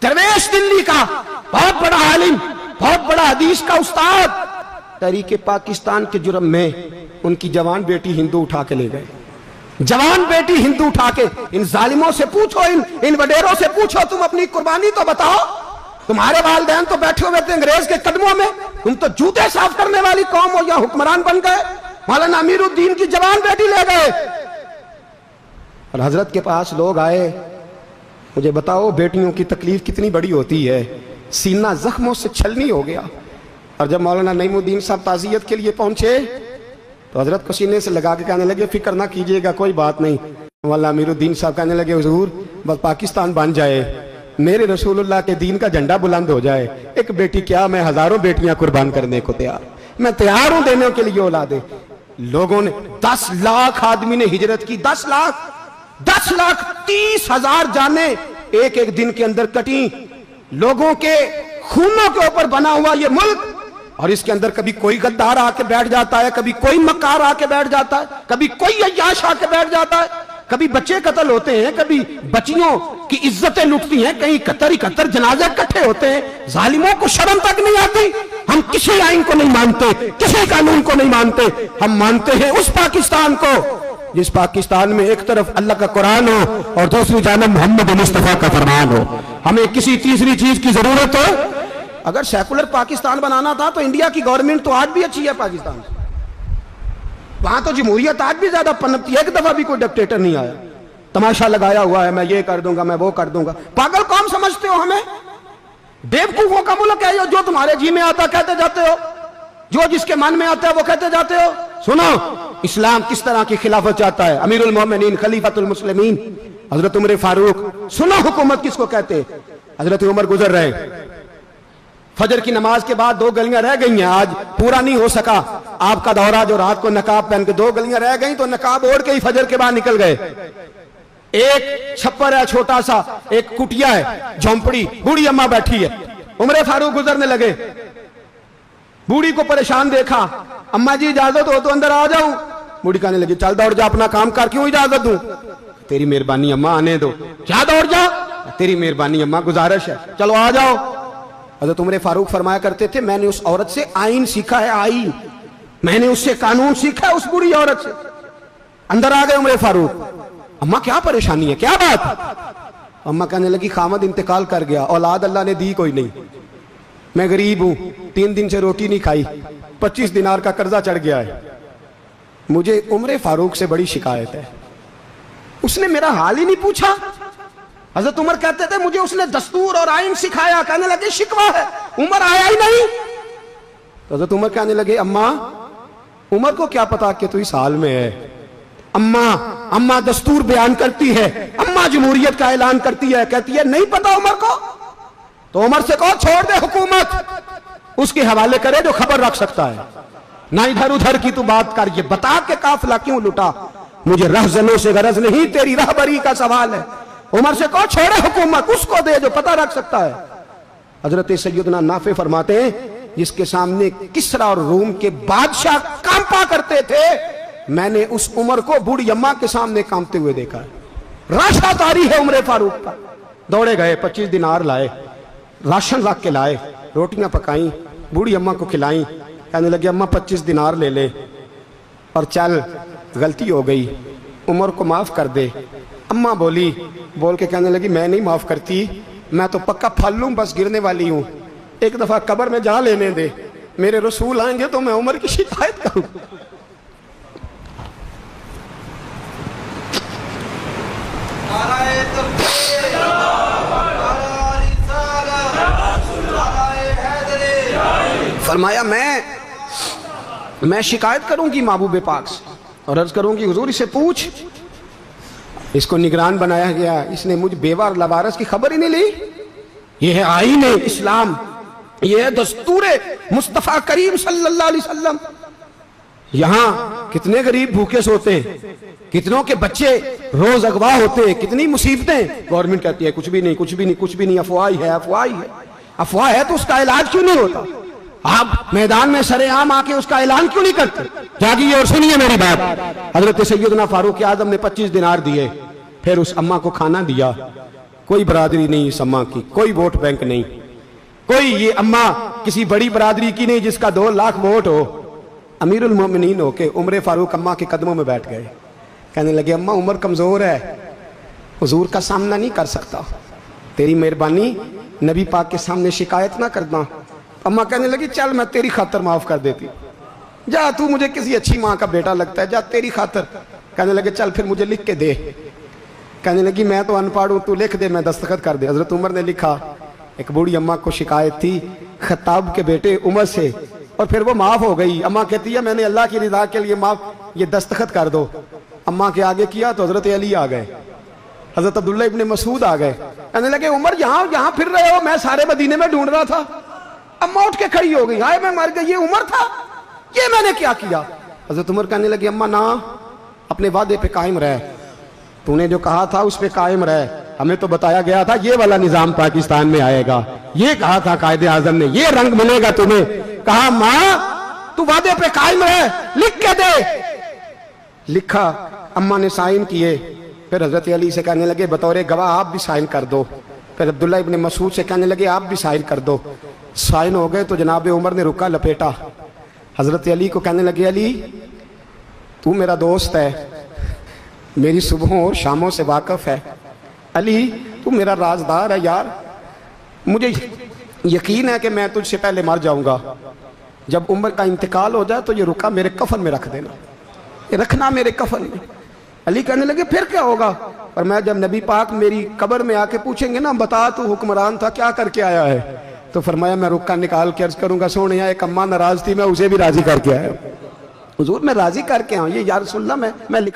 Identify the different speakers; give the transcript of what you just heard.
Speaker 1: दरवेश दिल्ली का बहुत बड़ा आलिम, बहुत बड़ा हदीस का उस्ताद, तहरीक पाकिस्तान के जुर्म में उनकी जवान बेटी हिंदू उठा के ले गए। जवान बेटी हिंदू उठा के, इन जालिमों से पूछो, इन वडेरों से पूछो, तुम अपनी कुर्बानी तो बताओ। तुम्हारे वालिदैन तो बैठे हुए थे अंग्रेज के कदमों में, तुम तो जूते साफ करने वाली कौम हो या हुक्मरान बन गए। मौलाना अमीरुद्दीन की जवान बेटी ले गए। और हजरत के पास लोग आए, मुझे बताओ बेटियों की तकलीफ कितनी बड़ी होती है। सीना जख्मों से छलनी हो गया। और जब मौलाना नईमुद्दीन साहब ताज़ियत के लिए पहुंचे तो हजरत को सीने से लगा के कहने लगे, फिक्र ना कीजिएगा, कोई बात नहीं। मौलाना अमीरुद्दीन साहब कहने लगे, हुजूर बस पाकिस्तान बन जाए, मेरे रसूलुल्लाह के दीन का झंडा बुलंद हो जाए, एक बेटी क्या, मैं हजारों बेटियां कुर्बान करने को तैयार, मैं तैयार हूं देने के लिए औलादे। लोगों ने 10 लाख आदमी ने हिजरत की, 10 लाख 30,000 जाने एक एक दिन के अंदर कटी। लोगों के खूनों के ऊपर बना हुआ ये मुल्क, और इसके अंदर कभी कोई गद्दार आके बैठ जाता है, कभी कोई मक्कार आके बैठ जाता है, कभी कोई अय्याश आके बैठ जाता है, कभी बच्चे कत्ल होते हैं, कभी बच्चियों की इज्जतें लुटती हैं, कहीं 71 जनाजे इकट्ठे होते हैं। जालिमों को शर्म तक नहीं आती। हम किसी आइन को नहीं मानते, किसी कानून को नहीं मानते, हम मानते हैं उस पाकिस्तान को जिस पाकिस्तान में एक तरफ अल्लाह का कुरान हो और दूसरी जानब मोहम्मद मुस्तफा का फरमान हो। हमें किसी तीसरी चीज की जरूरत हो। अगर सेकुलर पाकिस्तान बनाना था तो इंडिया की गवर्नमेंट तो आज भी अच्छी है पाकिस्तान से, वहां तो जमहूरियत आज भी ज्यादा पनपती है। एक दफा भी कोई डिक्टेटर नहीं आया, तमाशा लगाया हुआ है, मैं ये कर दूंगा, मैं वो कर दूंगा। पागल कौन समझते हो हमें? बेवकूफों का मुल्क है जो तुम्हारे जी में आता कहते जाते हो, जो जिसके मन में आता है वो कहते जाते हो। सुनो इस्लाम किस तरह की खिलाफत चाहता है। अमीरुल मोमिनीन खलीफतुल मुस्लिमीन हजरत उमर फारूक। सुनो हुकूमत किसको कहते? हजरत उमर गुजर रहे, फजर की नमाज के बाद 2 गलियां रह गई हैं, आज पूरा नहीं हो सका आपका दौरा, जो रात को नकाब पहन के 2 गलियां रह गई तो नकाब ओढ़ के ही फजर के बाद निकल गए। एक छप्पर है छोटा सा, एक कुटिया है, झोंपड़ी, बूढ़ी अम्मा बैठी है। उमर फारूक गुजरने लगे, बूढ़ी को परेशान देखा, अम्मा जी इजाजत हो तो अंदर आ जाऊं। बूढ़ी कहने लगी, चल दौड़ जा, अपना काम कर, क्यों इजाजत दूं? तेरी मेहरबानी अम्मा, आने दो। क्या दौड़ जा? तेरी मेहरबानी अम्मा, गुजारिश है, चलो आ जाओ। हज़रत उमर फारूक फरमाया करते थे, मैंने उस औरत से आइन सीखा है, आइन, मैंने उससे कानून सीखा है, उस बुरी औरत से। अंदर आ गए उमर फारूक, अम्मा क्या परेशानी है, क्या बात? अम्मा कहने लगी, खामद इंतकाल कर गया, औलाद अल्लाह ने दी कोई नहीं, मैं गरीब हूं, 3 दिन से रोटी नहीं खाई, 25 दिनार का कर्जा चढ़ गया है, मुझे उमर फारूक से बड़ी शिकायत है। उसने मेरा हाल ही नहीं पूछा। हजरत उमर कहते थे, मुझे उसने दस्तूर और आइन सिखाया। कहने लगे शिकवा है, उमर आया ही नहीं। तो हजरत उमर कहने लगे, अम्मा उमर को क्या पता कि तू इस हाल में है। अम्मा दस्तूर बयान करती है, अम्मा जमहूरियत का ऐलान करती है, कहती है नहीं पता उमर को। तो उमर से कहो छोड़ दे हुकूमत, उसके हवाले करे जो खबर रख सकता है, ना इधर उधर की तू बात कर। ये बता के काफिला क्यों लुटा, मुझे रहजनों से गरज नहीं, तेरी रहबरी का सवाल है। उमर से कहो छोड़े हुकूमत, उसको दे जो पता रख सकता है। हजरत सैयदना नाफे फरमाते हैं, जिसके सामने किसरा और रूम के बादशाह कांपा करते थे, मैंने उस उमर को बूढ़ी अम्मा के सामने कांपते हुए देखा है। राशा तारी है उमर फारूक का। दौड़े गए, 25 दिनार लाए, राशन रख के लाए, रोटियां पकाई, बूढ़ी अम्मा को खिलाई। कहने लगे, अम्मा 25 दिनार ले ले और चल, गलती हो गई, उमर को माफ कर दे। अम्मा बोली, बोल के कहने लगी, मैं नहीं माफ करती, मैं तो पक्का फल लूं, बस गिरने वाली हूं, एक दफा कब्र में जा लेने दे, मेरे रसूल आएंगे तो मैं उमर की शिकायत करूं। फरमाया मैं शिकायत करूंगी महबूब पाक से और अर्ज करूंगी, हुजूर इसे पूछ, इसको निगरान बनाया गया, इसने मुझ बेवा और लवारस की खबर ही नहीं ली। यह है आईन इस्लाम, यह है दस्तूर मुस्तफा करीम सल्लल्लाहु अलैहि वसल्लम। यहां कितने गरीब भूखे सोते हैं, कितनों के बच्चे रोज अगवा होते हैं, कितनी मुसीबतें। गवर्नमेंट कहती है कुछ भी नहीं, कुछ भी नहीं, कुछ भी नहीं, अफवाह है, अफवाह है। अफवाह है तो उसका इलाज क्यों नहीं होता? आप मैदान में सरेआम आके उसका ऐलान क्यों नहीं करते? जागिए और सुनिए मेरी बात। हजरत सैयदना फारूक आजम ने 25 दिनार दिए, फिर उस अम्मा को खाना दिया, कोई बरादरी नहीं इस अम्मा की, कोई वोट बैंक नहीं, कोई ये अम्मा किसी बड़ी बरादरी की नहीं जिसका 2 लाख वोट हो। अमीरुल मोमिनीन होके उमर फारूक अम्मा के कदमों में बैठ गए, कहने लगे अम्मा उमर कमजोर है, हुजूर का सामना नहीं कर सकता, तेरी मेहरबानी नबी पाक के सामने शिकायत ना करना। अम्मा कहने लगी चल मैं तेरी खातर माफ कर देती, जा तू मुझे किसी अच्छी माँ का बेटा लगता है, जा तेरी खातर। कहने लगे चल फिर मुझे लिख के दे। कहने लगी मैं तो अनपढ़ हूँ, तू लिख दे मैं दस्तखत कर दे। हजरत उमर ने लिखा। एक बूढ़ी अम्मा को शिकायत थी खत्ताब के बेटे उमर से, और फिर वो माफ हो गई। अम्मा कहती है मैंने अल्लाह की रिदा के लिए माफ, ये दस्तखत कर दो। अम्मा के आगे किया तो हजरत अली आ गए, हजरत अब्दुल्ला इब्ने मसूद आ गए। कहने लगे उमर यहाँ फिर रहे हो, मैं सारे मदीने में ढूंढ रहा था। अम्मा उठ के खड़ी हो गई, हाय मैं मर गई, ये उमर था, ये मैंने क्या किया। हजरत उमर कहने लगे अम्मा ना, अपने वादे पे कायम रह, तूने जो कहा था उस पे कायम रह, हमें तो बताया गया था ये वाला निजाम पाकिस्तान में आएगा, ये कहा था कायदे आजम ने, ये रंग बनेगा तुम्हें। कहा माँ तू वादे पे कायम रह, लिख के दे। लिखा, अम्मा ने साइन किए। फिर हजरत अली से कहने लगे बतौर गवाह आप भी साइन कर दो। फिर अब्दुल्ला इब्ने मसूद से कहने लगे आप भी साइन कर दो। साइन हो गए तो जनाब उमर ने रुका लपेटा, हजरत अली को कहने लगे अली तू मेरा दोस्त है, मेरी सुबहों और शामों से वाकिफ है, अली तू मेरा राजदार है यार, मुझे यकीन है कि मैं तुझसे पहले मर जाऊंगा, जब उमर का इंतकाल हो जाए तो ये रुका मेरे कफन में रख देना, ये रखना मेरे कफन में। अली कहने लगे फिर क्या होगा? और मैं जब नबी पाक मेरी कब्र में आके पूछेंगे ना बता तू हुक्मरान था क्या करके आया है, तो फरमाया मैं रुक्का निकाल के अर्ज करूंगा सोने एक अम्मा नाराज थी मैं उसे भी राजी करके आया। हुजूर मैं राजी करके आऊँ, ये या रसूलल्लाह मैं लिख